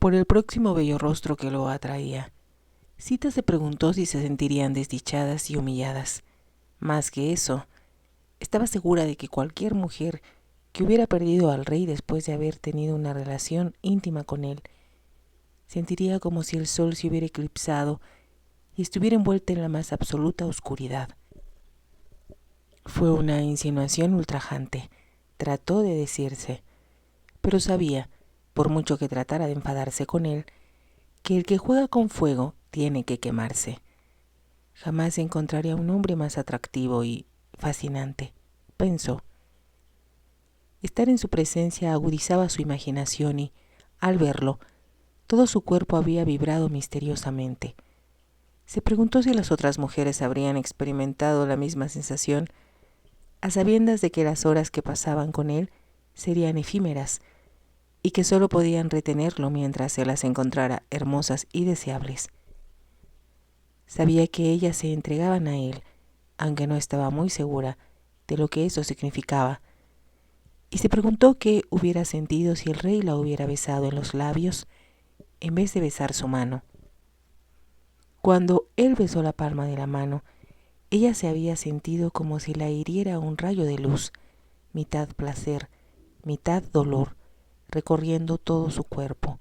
por el próximo bello rostro que lo atraía. Sita se preguntó si se sentirían desdichadas y humilladas. Más que eso, estaba segura de que cualquier mujer que hubiera perdido al rey después de haber tenido una relación íntima con él, sentiría como si el sol se hubiera eclipsado y estuviera envuelta en la más absoluta oscuridad. Fue una insinuación ultrajante, trató de decirse, pero sabía, por mucho que tratara de enfadarse con él, que el que juega con fuego tiene que quemarse. Jamás encontraría un hombre más atractivo y fascinante, pensó. Estar en su presencia agudizaba su imaginación y, al verlo, todo su cuerpo había vibrado misteriosamente. Se preguntó si las otras mujeres habrían experimentado la misma sensación, a sabiendas de que las horas que pasaban con él serían efímeras y que solo podían retenerlo mientras se las encontrara hermosas y deseables. Sabía que ellas se entregaban a él, aunque no estaba muy segura de lo que eso significaba, y se preguntó qué hubiera sentido si el rey la hubiera besado en los labios en vez de besar su mano. Cuando él besó la palma de la mano, ella se había sentido como si la hiriera un rayo de luz, mitad placer, mitad dolor, recorriendo todo su cuerpo.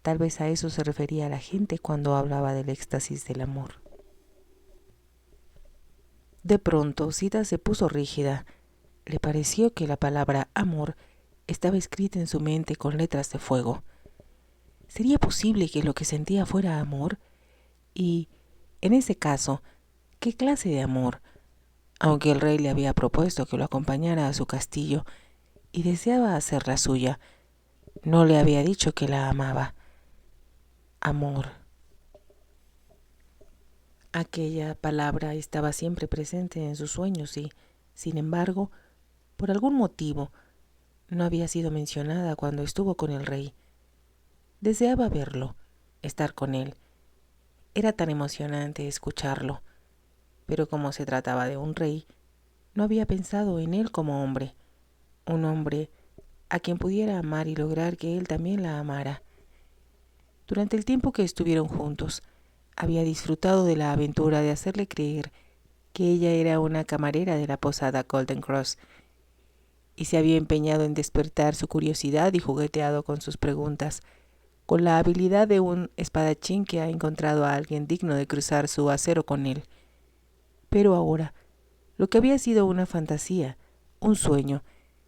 Tal vez a eso se refería la gente cuando hablaba del éxtasis del amor. De pronto, Sita se puso rígida. Le pareció que la palabra amor estaba escrita en su mente con letras de fuego. ¿Sería posible que lo que sentía fuera amor? Y, en ese caso, ¿qué clase de amor? Aunque el rey le había propuesto que lo acompañara a su castillo y deseaba hacerla suya, no le había dicho que la amaba. Amor. Aquella palabra estaba siempre presente en sus sueños y, sin embargo, por algún motivo, no había sido mencionada cuando estuvo con el rey. Deseaba verlo, estar con él. Era tan emocionante escucharlo, pero como se trataba de un rey, no había pensado en él como hombre, un hombre a quien pudiera amar y lograr que él también la amara. Durante el tiempo que estuvieron juntos, había disfrutado de la aventura de hacerle creer que ella era una camarera de la posada Golden Cross, y se había empeñado en despertar su curiosidad y jugueteado con sus preguntas, con la habilidad de un espadachín que ha encontrado a alguien digno de cruzar su acero con él. Pero ahora, lo que había sido una fantasía, un sueño,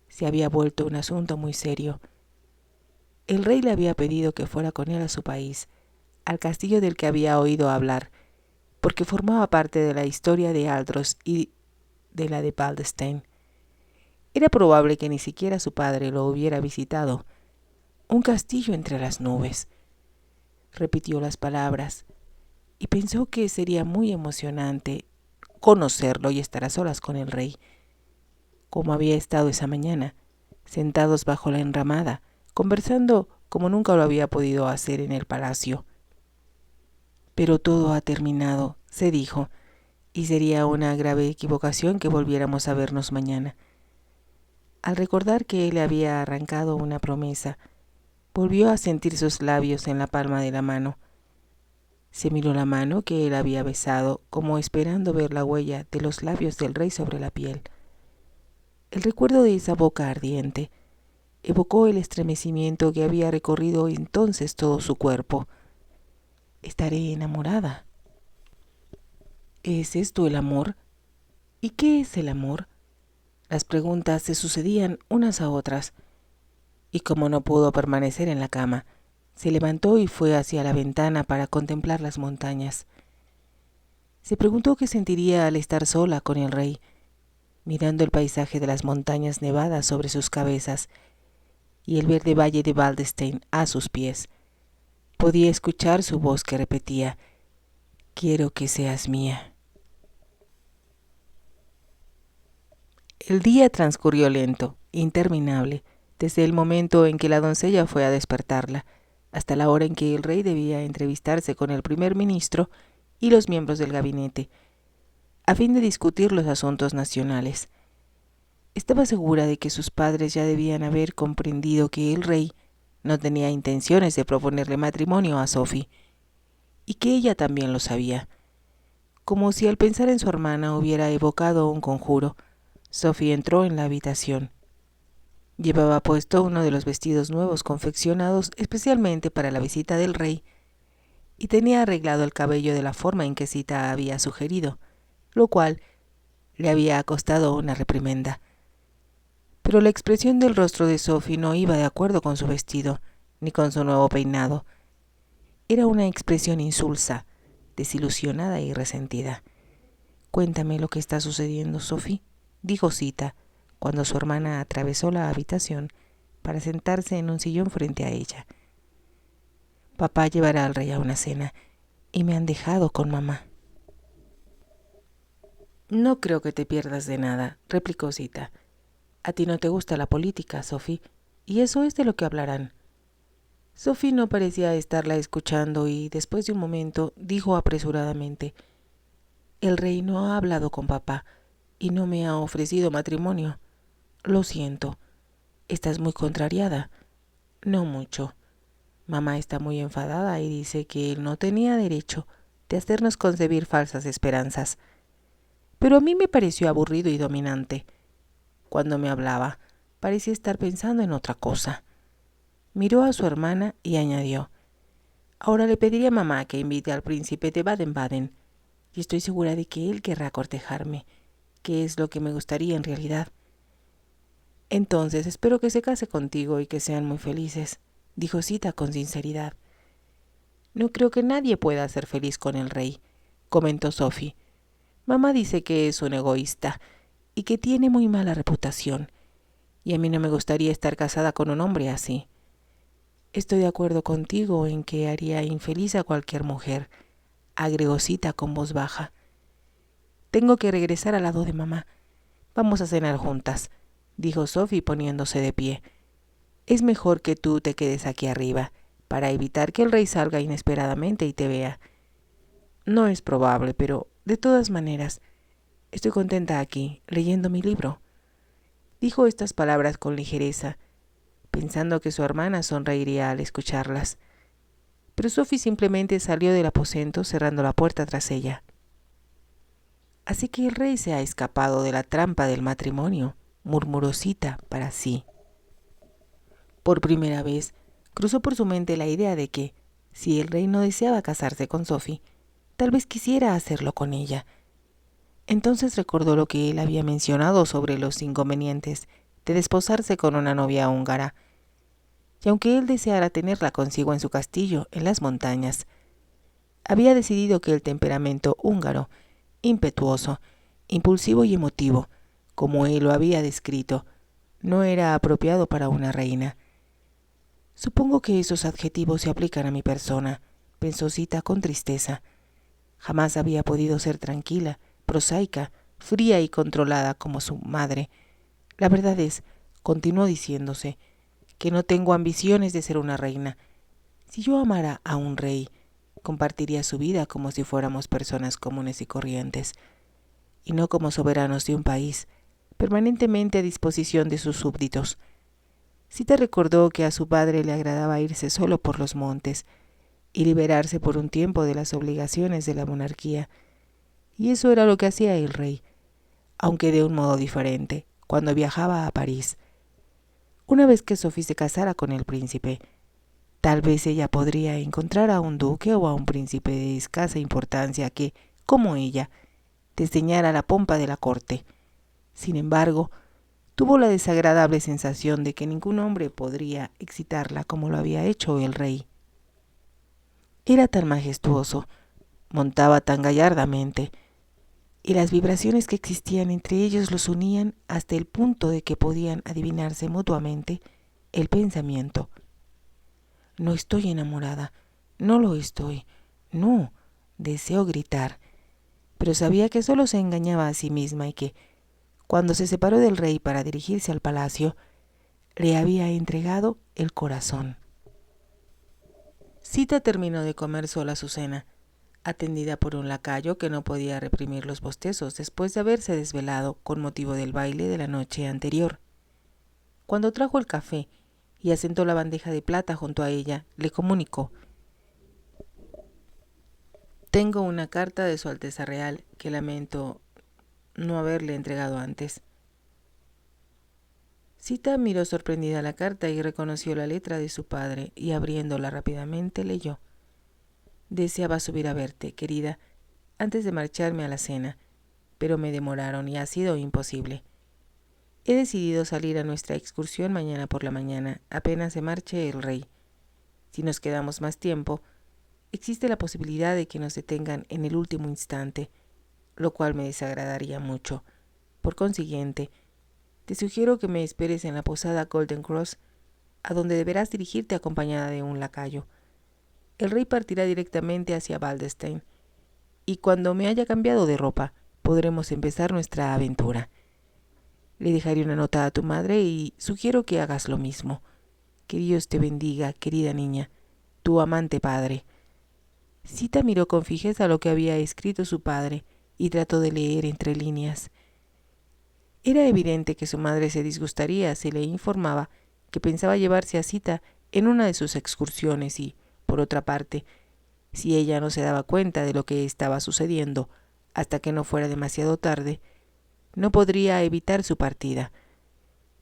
se había vuelto un asunto muy serio. El rey le había pedido que fuera con él a su país, al castillo del que había oído hablar, porque formaba parte de la historia de Aldros y de la de Baldstein. Era probable que ni siquiera su padre lo hubiera visitado. Un castillo entre las nubes. Repitió las palabras y pensó que sería muy emocionante conocerlo y estar a solas con el rey, como había estado esa mañana, sentados bajo la enramada, conversando como nunca lo había podido hacer en el palacio. Pero todo ha terminado, se dijo, y sería una grave equivocación que volviéramos a vernos mañana. Al recordar que él le había arrancado una promesa, volvió a sentir sus labios en la palma de la mano. Se miró la mano que él había besado, como esperando ver la huella de los labios del rey sobre la piel. El recuerdo de esa boca ardiente evocó el estremecimiento que había recorrido entonces todo su cuerpo. Estaré enamorada. ¿Es esto el amor? ¿Y qué es el amor? Las preguntas se sucedían unas a otras, y como no pudo permanecer en la cama, se levantó y fue hacia la ventana para contemplar las montañas. Se preguntó qué sentiría al estar sola con el rey, mirando el paisaje de las montañas nevadas sobre sus cabezas y el verde valle de Baldstein a sus pies. Podía escuchar su voz que repetía: «Quiero que seas mía». El día transcurrió lento, interminable, desde el momento en que la doncella fue a despertarla, hasta la hora en que el rey debía entrevistarse con el primer ministro y los miembros del gabinete, a fin de discutir los asuntos nacionales. Estaba segura de que sus padres ya debían haber comprendido que el rey no tenía intenciones de proponerle matrimonio a Sophie, y que ella también lo sabía. Como si al pensar en su hermana hubiera evocado un conjuro, Sophie entró en la habitación. Llevaba puesto uno de los vestidos nuevos confeccionados especialmente para la visita del rey, y tenía arreglado el cabello de la forma en que Sita había sugerido, lo cual le había costado una reprimenda. Pero la expresión del rostro de Sophie no iba de acuerdo con su vestido, ni con su nuevo peinado. Era una expresión insulsa, desilusionada y resentida. «Cuéntame lo que está sucediendo, Sophie», dijo Sita, cuando su hermana atravesó la habitación para sentarse en un sillón frente a ella. «Papá llevará al rey a una cena, y me han dejado con mamá». «No creo que te pierdas de nada», replicó Sita. «A ti no te gusta la política, Sophie, y eso es de lo que hablarán». Sophie no parecía estarla escuchando y, después de un momento, dijo apresuradamente: «El rey no ha hablado con papá y no me ha ofrecido matrimonio. Lo siento. ¿Estás muy contrariada?» «No mucho. Mamá está muy enfadada y dice que él no tenía derecho de hacernos concebir falsas esperanzas. Pero a mí me pareció aburrido y dominante. Cuando me hablaba, parecía estar pensando en otra cosa». Miró a su hermana y añadió: «Ahora le pediré a mamá que invite al príncipe de Baden-Baden, y estoy segura de que él querrá cortejarme, que es lo que me gustaría en realidad. Entonces espero que se case contigo y que sean muy felices», dijo Sita con sinceridad. «No creo que nadie pueda ser feliz con el rey», comentó Sophie. «Mamá dice que es un egoísta y que tiene muy mala reputación, y a mí no me gustaría estar casada con un hombre así». «Estoy de acuerdo contigo en que haría infeliz a cualquier mujer», agregó Sita con voz baja. «Tengo que regresar al lado de mamá. Vamos a cenar juntas», dijo Sophie poniéndose de pie. «Es mejor que tú te quedes aquí arriba, para evitar que el rey salga inesperadamente y te vea. No es probable, pero, de todas maneras, estoy contenta aquí, leyendo mi libro». Dijo estas palabras con ligereza, pensando que su hermana sonreiría al escucharlas. Pero Sophie simplemente salió del aposento cerrando la puerta tras ella. «Así que el rey se ha escapado de la trampa del matrimonio», murmuró Sita para sí. Por primera vez cruzó por su mente la idea de que, si el rey no deseaba casarse con Sophie, tal vez quisiera hacerlo con ella. Entonces recordó lo que él había mencionado sobre los inconvenientes de desposarse con una novia húngara, y aunque él deseara tenerla consigo en su castillo en las montañas, había decidido que el temperamento húngaro, impetuoso, impulsivo y emotivo, como él lo había descrito, no era apropiado para una reina. «Supongo que esos adjetivos se aplican a mi persona», pensó Sita con tristeza. Jamás había podido ser tranquila, prosaica, fría y controlada como su madre. La verdad es, continuó diciéndose, que no tengo ambiciones de ser una reina. Si yo amara a un rey, compartiría su vida como si fuéramos personas comunes y corrientes, y no como soberanos de un país, permanentemente a disposición de sus súbditos. Sita recordó que a su padre le agradaba irse solo por los montes y liberarse por un tiempo de las obligaciones de la monarquía, y eso era lo que hacía el rey, aunque de un modo diferente, cuando viajaba a París. Una vez que Sophie se casara con el príncipe, tal vez ella podría encontrar a un duque o a un príncipe de escasa importancia que, como ella, desdeñara la pompa de la corte. Sin embargo, tuvo la desagradable sensación de que ningún hombre podría excitarla como lo había hecho el rey. Era tan majestuoso, montaba tan gallardamente, y las vibraciones que existían entre ellos los unían hasta el punto de que podían adivinarse mutuamente el pensamiento. «No estoy enamorada, no lo estoy, no», deseó gritar, pero sabía que solo se engañaba a sí misma y que, cuando se separó del rey para dirigirse al palacio, le había entregado el corazón. Sita terminó de comer sola su cena, atendida por un lacayo que no podía reprimir los bostezos después de haberse desvelado con motivo del baile de la noche anterior. Cuando trajo el café y asentó la bandeja de plata junto a ella, le comunicó: «Tengo una carta de Su Alteza Real que lamento no haberle entregado antes». Sita miró sorprendida la carta y reconoció la letra de su padre, y abriéndola rápidamente leyó: «Deseaba subir a verte, querida, antes de marcharme a la cena, pero me demoraron y ha sido imposible. He decidido salir a nuestra excursión mañana por la mañana, apenas se marche el rey. Si nos quedamos más tiempo, existe la posibilidad de que nos detengan en el último instante, lo cual me desagradaría mucho. Por consiguiente, te sugiero que me esperes en la posada Golden Cross, a donde deberás dirigirte acompañada de un lacayo. El rey partirá directamente hacia Baldestein, y cuando me haya cambiado de ropa, podremos empezar nuestra aventura. Le dejaré una nota a tu madre y sugiero que hagas lo mismo. Que Dios te bendiga, querida niña, tu amante padre». Sita miró con fijeza lo que había escrito su padre y trató de leer entre líneas. Era evidente que su madre se disgustaría si le informaba que pensaba llevarse a Sita en una de sus excursiones y, por otra parte, si ella no se daba cuenta de lo que estaba sucediendo hasta que no fuera demasiado tarde, no podría evitar su partida.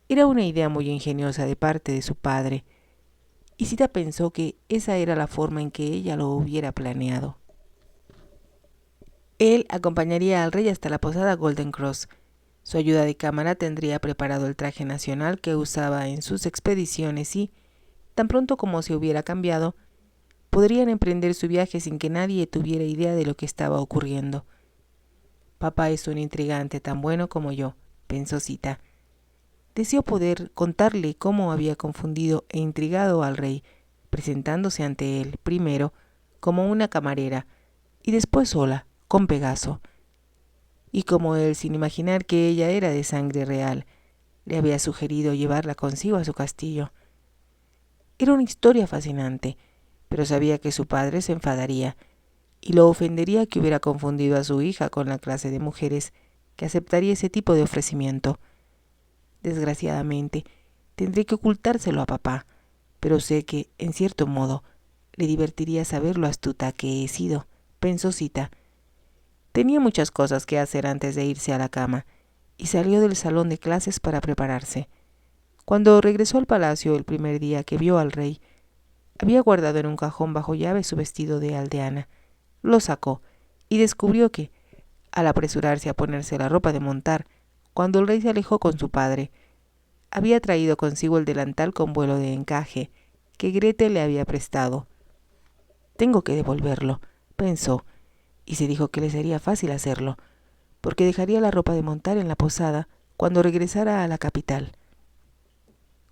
Era una idea muy ingeniosa de parte de su padre, y Sita pensó que esa era la forma en que ella lo hubiera planeado. Él acompañaría al rey hasta la posada Golden Cross. Su ayuda de cámara tendría preparado el traje nacional que usaba en sus expediciones y, tan pronto como se hubiera cambiado, podrían emprender su viaje sin que nadie tuviera idea de lo que estaba ocurriendo. «Papá es un intrigante tan bueno como yo», pensó Sita. Deseó poder contarle cómo había confundido e intrigado al rey, presentándose ante él primero como una camarera y después sola, con Pegaso. Y como él, sin imaginar que ella era de sangre real, le había sugerido llevarla consigo a su castillo. Era una historia fascinante, pero sabía que su padre se enfadaría y lo ofendería que hubiera confundido a su hija con la clase de mujeres que aceptaría ese tipo de ofrecimiento. Desgraciadamente, tendré que ocultárselo a papá, pero sé que, en cierto modo, le divertiría saber lo astuta que he sido, pensó Sita. Tenía muchas cosas que hacer antes de irse a la cama, y salió del salón de clases para prepararse. Cuando regresó al palacio el primer día que vio al rey, había guardado en un cajón bajo llave su vestido de aldeana. Lo sacó y descubrió que, al apresurarse a ponerse la ropa de montar, cuando el rey se alejó con su padre, había traído consigo el delantal con vuelo de encaje que Gretel le había prestado. «Tengo que devolverlo», pensó, y se dijo que le sería fácil hacerlo, porque dejaría la ropa de montar en la posada cuando regresara a la capital.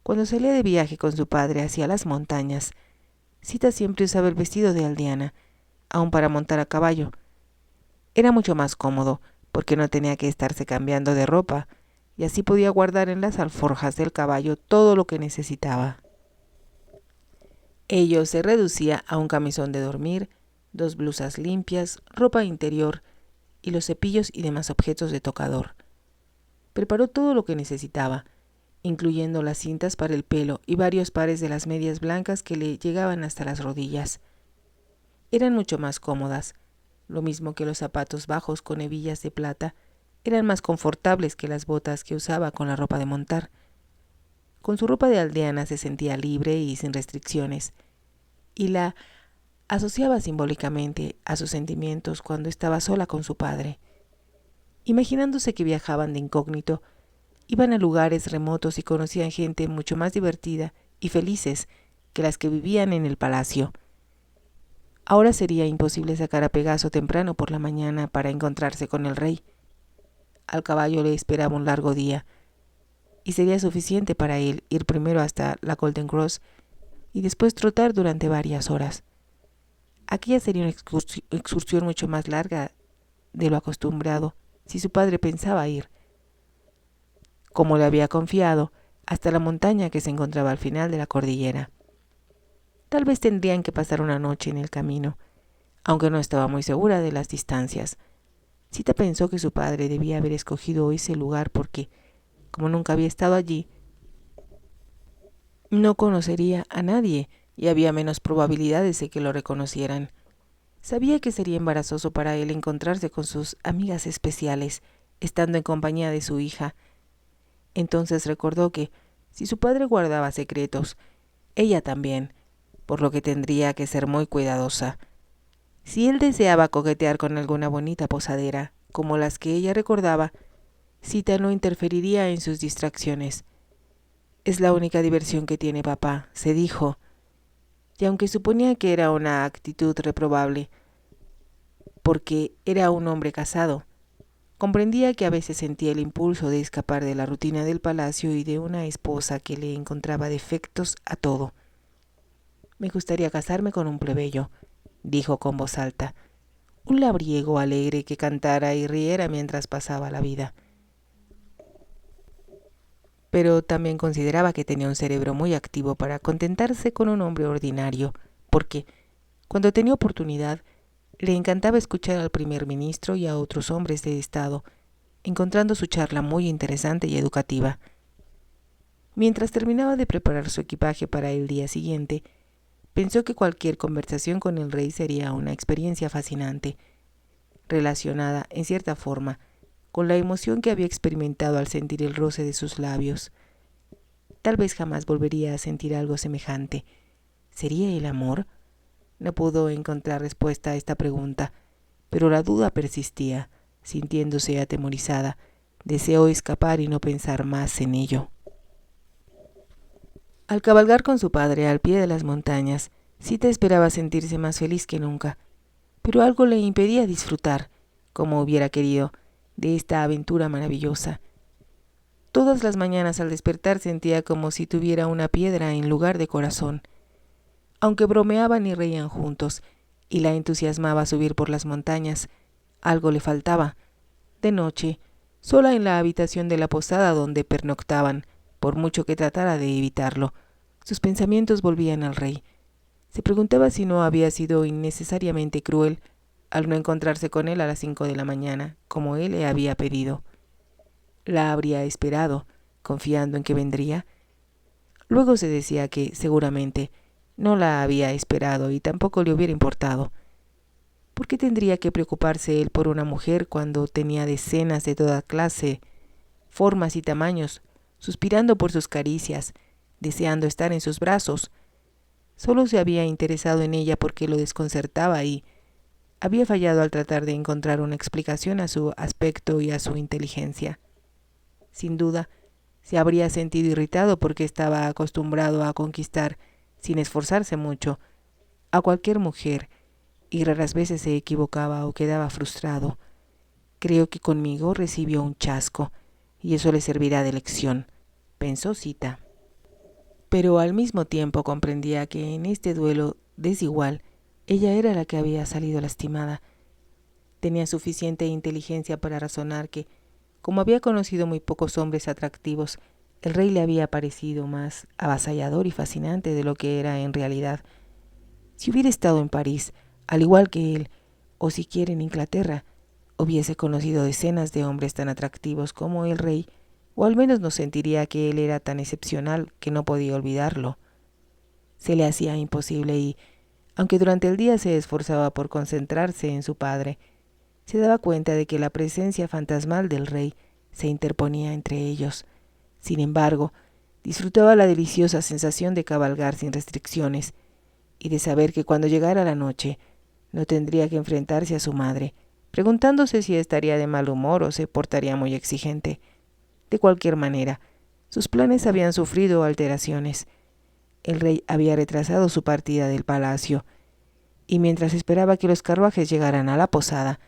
Cuando salía de viaje con su padre hacia las montañas, Sita siempre usaba el vestido de aldeana, aun para montar a caballo. Era mucho más cómodo, porque no tenía que estarse cambiando de ropa, y así podía guardar en las alforjas del caballo todo lo que necesitaba. Ello se reducía a un camisón de dormir, 2 blusas limpias, ropa interior y los cepillos y demás objetos de tocador. Preparó todo lo que necesitaba, incluyendo las cintas para el pelo y varios pares de las medias blancas que le llegaban hasta las rodillas. Eran mucho más cómodas, lo mismo que los zapatos bajos con hebillas de plata, eran más confortables que las botas que usaba con la ropa de montar. Con su ropa de aldeana se sentía libre y sin restricciones, y la asociaba simbólicamente a sus sentimientos cuando estaba sola con su padre. Imaginándose que viajaban de incógnito, iban a lugares remotos y conocían gente mucho más divertida y felices que las que vivían en el palacio. Ahora sería imposible sacar a Pegaso temprano por la mañana para encontrarse con el rey. Al caballo le esperaba un largo día, y sería suficiente para él ir primero hasta la Golden Cross y después trotar durante varias horas. Aquella sería una excursión mucho más larga de lo acostumbrado si su padre pensaba ir, como le había confiado, hasta la montaña que se encontraba al final de la cordillera. Tal vez tendrían que pasar una noche en el camino, aunque no estaba muy segura de las distancias. Sita pensó que su padre debía haber escogido ese lugar porque, como nunca había estado allí, No conocería a nadie y había menos probabilidades de que lo reconocieran. Sabía que sería embarazoso para él encontrarse con sus amigas especiales, estando en compañía de su hija. Entonces recordó que, si su padre guardaba secretos, ella también, por lo que tendría que ser muy cuidadosa. Si él deseaba coquetear con alguna bonita posadera, como las que ella recordaba, Sita no interferiría en sus distracciones. Es la única diversión que tiene papá, se dijo, y aunque suponía que era una actitud reprobable, porque era un hombre casado, comprendía que a veces sentía el impulso de escapar de la rutina del palacio y de una esposa que le encontraba defectos a todo. Me gustaría casarme con un plebeyo, dijo con voz alta, un labriego alegre que cantara y riera mientras pasaba la vida. Pero también consideraba que tenía un cerebro muy activo para contentarse con un hombre ordinario, porque, cuando tenía oportunidad, le encantaba escuchar al primer ministro y a otros hombres de Estado, encontrando su charla muy interesante y educativa. Mientras terminaba de preparar su equipaje para el día siguiente, pensó que cualquier conversación con el rey sería una experiencia fascinante, relacionada, en cierta forma, con la emoción que había experimentado al sentir el roce de sus labios. Tal vez jamás volvería a sentir algo semejante. ¿Sería el amor? No pudo encontrar respuesta a esta pregunta, pero la duda persistía. Sintiéndose atemorizada, deseó escapar y no pensar más en ello. Al cabalgar con su padre al pie de las montañas, Sita esperaba sentirse más feliz que nunca, pero algo le impedía disfrutar, como hubiera querido, de esta aventura maravillosa. Todas las mañanas al despertar sentía como si tuviera una piedra en lugar de corazón. Aunque bromeaban y reían juntos, y la entusiasmaba subir por las montañas, algo le faltaba. De noche, sola en la habitación de la posada donde pernoctaban, por mucho que tratara de evitarlo, sus pensamientos volvían al rey. Se preguntaba si no había sido innecesariamente cruel al no encontrarse con él a las 5 de la mañana, como él le había pedido. La habría esperado, confiando en que vendría. Luego se decía que, seguramente, no la había esperado y tampoco le hubiera importado. ¿Por qué tendría que preocuparse él por una mujer cuando tenía decenas de toda clase, formas y tamaños, suspirando por sus caricias, deseando estar en sus brazos? Solo se había interesado en ella porque lo desconcertaba y había fallado al tratar de encontrar una explicación a su aspecto y a su inteligencia. Sin duda, se habría sentido irritado porque estaba acostumbrado a conquistar, sin esforzarse mucho, a cualquier mujer, y raras veces se equivocaba o quedaba frustrado. Creo que conmigo recibió un chasco, y eso le servirá de lección, pensó Sita. Pero al mismo tiempo comprendía que en este duelo desigual, ella era la que había salido lastimada. Tenía suficiente inteligencia para razonar que, como había conocido muy pocos hombres atractivos, el rey le había parecido más avasallador y fascinante de lo que era en realidad. Si hubiera estado en París, al igual que él, o siquiera en Inglaterra, hubiese conocido decenas de hombres tan atractivos como el rey, o al menos no sentiría que él era tan excepcional que no podía olvidarlo. Se le hacía imposible y, aunque durante el día se esforzaba por concentrarse en su padre, se daba cuenta de que la presencia fantasmal del rey se interponía entre ellos. Sin embargo, disfrutaba la deliciosa sensación de cabalgar sin restricciones y de saber que cuando llegara la noche no tendría que enfrentarse a su madre, preguntándose si estaría de mal humor o se portaría muy exigente. De cualquier manera, sus planes habían sufrido alteraciones. El rey había retrasado su partida del palacio, y mientras esperaba que los carruajes llegaran a la posada,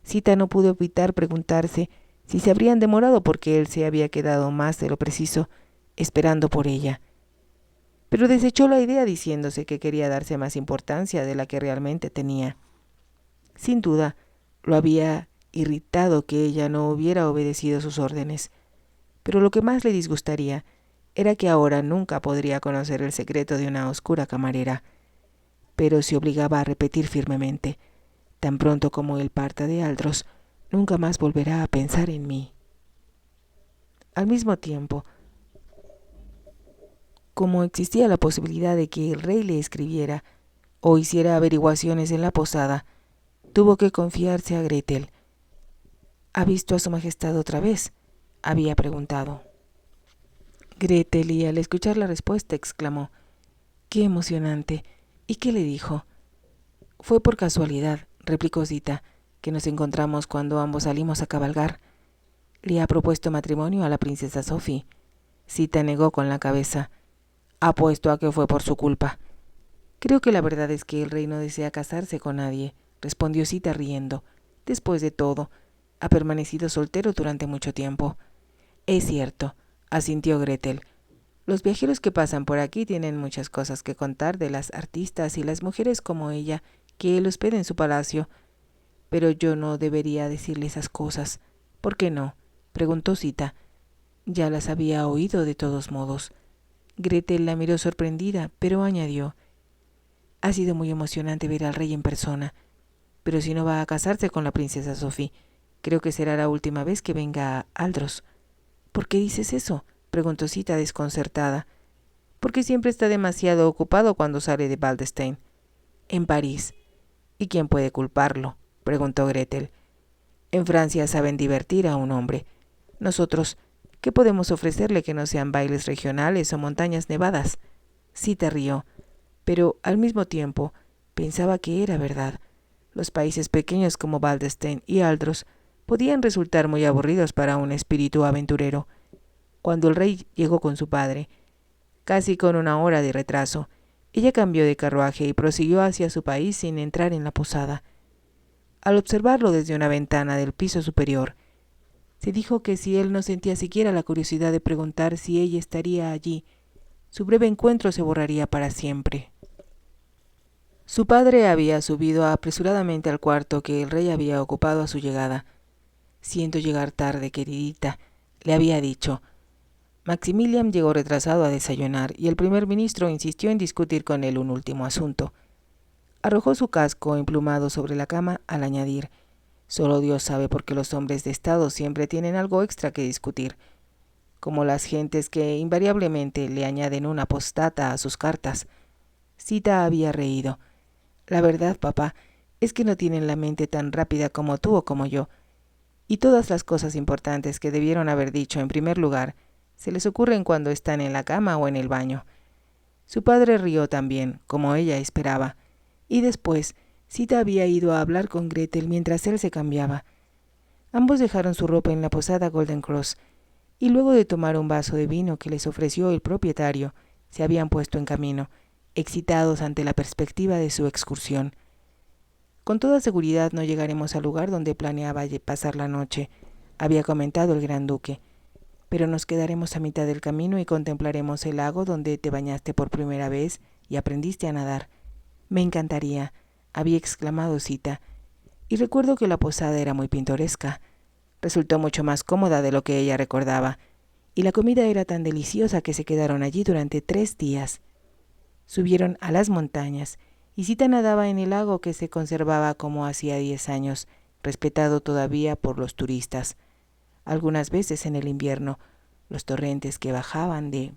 Sita no pudo evitar preguntarse si se habrían demorado porque él se había quedado más de lo preciso esperando por ella. Pero desechó la idea diciéndose que quería darse más importancia de la que realmente tenía. Sin duda, lo había irritado que ella no hubiera obedecido sus órdenes, pero lo que más le disgustaría era que ahora nunca podría conocer el secreto de una oscura camarera, pero se obligaba a repetir firmemente: tan pronto como él parta de Aldros, nunca más volverá a pensar en mí. Al mismo tiempo, como existía la posibilidad de que el rey le escribiera o hiciera averiguaciones en la posada, tuvo que confiarse a Gretel. ¿Ha visto a su majestad otra vez?, había preguntado. Gretel, y al escuchar la respuesta exclamó: ¡qué emocionante! ¿Y qué le dijo? Fue por casualidad, replicó Sita, que nos encontramos cuando ambos salimos a cabalgar. Le ha propuesto matrimonio a la princesa Sophie. Sita negó con la cabeza. Apuesto a que fue por su culpa. Creo que la verdad es que el rey no desea casarse con nadie, respondió Sita riendo. Después de todo, ha permanecido soltero durante mucho tiempo. Es cierto, asintió Gretel. Los viajeros que pasan por aquí tienen muchas cosas que contar de las artistas y las mujeres como ella que él hospeda en su palacio. Pero yo no debería decirle esas cosas. ¿Por qué no?, preguntó Sita. Ya las había oído de todos modos. Gretel la miró sorprendida, pero añadió: ha sido muy emocionante ver al rey en persona. Pero si no va a casarse con la princesa Sophie, creo que será la última vez que venga a Aldros. ¿Por qué dices eso?, preguntó Sita desconcertada. Porque siempre está demasiado ocupado cuando sale de Waldstein. En París. ¿Y quién puede culparlo?, preguntó Gretel. En Francia saben divertir a un hombre. Nosotros, ¿qué podemos ofrecerle que no sean bailes regionales o montañas nevadas? Sita rió, pero al mismo tiempo pensaba que era verdad. Los países pequeños como Waldstein y Aldros podían resultar muy aburridos para un espíritu aventurero. Cuando el rey llegó con su padre, casi con 1 hora de retraso, ella cambió de carruaje y prosiguió hacia su país sin entrar en la posada. Al observarlo desde una ventana del piso superior, se dijo que si él no sentía siquiera la curiosidad de preguntar si ella estaría allí, su breve encuentro se borraría para siempre. Su padre había subido apresuradamente al cuarto que el rey había ocupado a su llegada. Siento llegar tarde, queridita, le había dicho. Maximilian llegó retrasado a desayunar y el primer ministro insistió en discutir con él un último asunto. Arrojó su casco emplumado sobre la cama al añadir: solo Dios sabe por qué los hombres de Estado siempre tienen algo extra que discutir, como las gentes que invariablemente le añaden una postdata a sus cartas. Sita había reído. La verdad, papá, es que no tienen la mente tan rápida como tú o como yo, y todas las cosas importantes que debieron haber dicho en primer lugar se les ocurren cuando están en la cama o en el baño. Su padre rió también, como ella esperaba, y después Sita había ido a hablar con Gretel mientras él se cambiaba. Ambos dejaron su ropa en la posada Golden Cross, y luego de tomar un vaso de vino que les ofreció el propietario, se habían puesto en camino, excitados ante la perspectiva de su excursión. Con toda seguridad no llegaremos al lugar donde planeaba pasar la noche, había comentado el gran duque, pero nos quedaremos a mitad del camino y contemplaremos el lago donde te bañaste por primera vez y aprendiste a nadar. Me encantaría, había exclamado Sita, y recuerdo que la posada era muy pintoresca. Resultó mucho más cómoda de lo que ella recordaba, y la comida era tan deliciosa que se quedaron allí durante 3 días. Subieron a las montañas, y Sita nadaba en el lago que se conservaba como hacía 10 años, respetado todavía por los turistas. Algunas veces en el invierno, los torrentes que bajaban de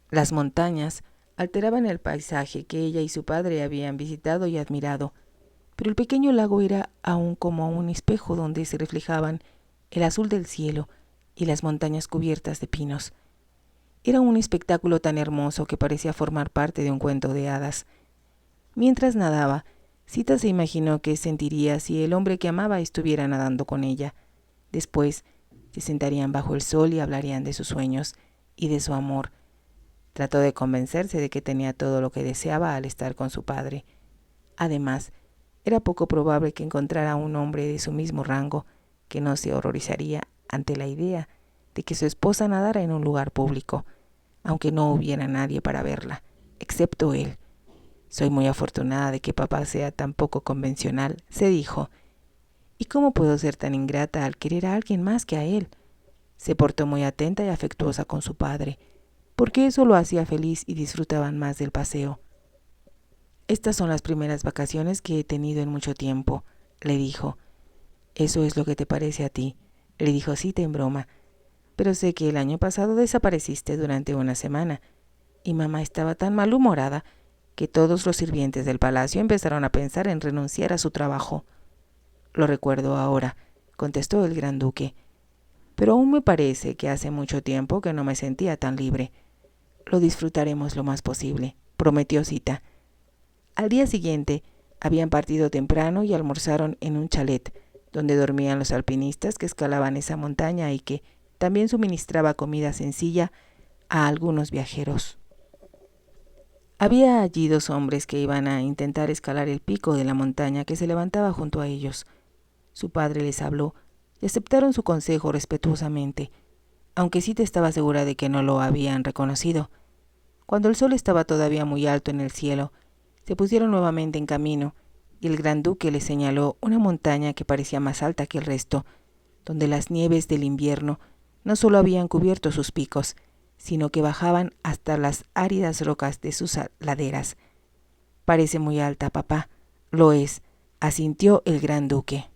las montañas alteraban el paisaje que ella y su padre habían visitado y admirado, pero el pequeño lago era aún como un espejo donde se reflejaban el azul del cielo y las montañas cubiertas de pinos. Era un espectáculo tan hermoso que parecía formar parte de un cuento de hadas. Mientras nadaba, Sita se imaginó qué sentiría si el hombre que amaba estuviera nadando con ella. Después, se sentarían bajo el sol y hablarían de sus sueños y de su amor. Trató de convencerse de que tenía todo lo que deseaba al estar con su padre. Además, era poco probable que encontrara un hombre de su mismo rango que no se horrorizaría ante la idea de que su esposa nadara en un lugar público, aunque no hubiera nadie para verla, excepto él. Soy muy afortunada de que papá sea tan poco convencional, se dijo. ¿Y cómo puedo ser tan ingrata al querer a alguien más que a él? Se portó muy atenta y afectuosa con su padre, porque eso lo hacía feliz y disfrutaban más del paseo. Estas son las primeras vacaciones que he tenido en mucho tiempo, le dijo. Eso es lo que te parece a ti, le dijo Sita en broma, pero sé que el año pasado desapareciste durante una semana, y mamá estaba tan malhumorada que todos los sirvientes del palacio empezaron a pensar en renunciar a su trabajo. Lo recuerdo ahora, contestó el gran duque, pero aún me parece que hace mucho tiempo que no me sentía tan libre. Lo disfrutaremos lo más posible, prometió Sita. Al día siguiente habían partido temprano y almorzaron en un chalet, donde dormían los alpinistas que escalaban esa montaña y que también suministraba comida sencilla a algunos viajeros. Había allí 2 hombres que iban a intentar escalar el pico de la montaña que se levantaba junto a ellos. Su padre les habló y aceptaron su consejo respetuosamente, aunque Sita estaba segura de que no lo habían reconocido. Cuando el sol estaba todavía muy alto en el cielo, se pusieron nuevamente en camino y el gran duque les señaló una montaña que parecía más alta que el resto, donde las nieves del invierno no solo habían cubierto sus picos, sino que bajaban hasta las áridas rocas de sus laderas. Parece muy alta, papá. Lo es, asintió el gran duque.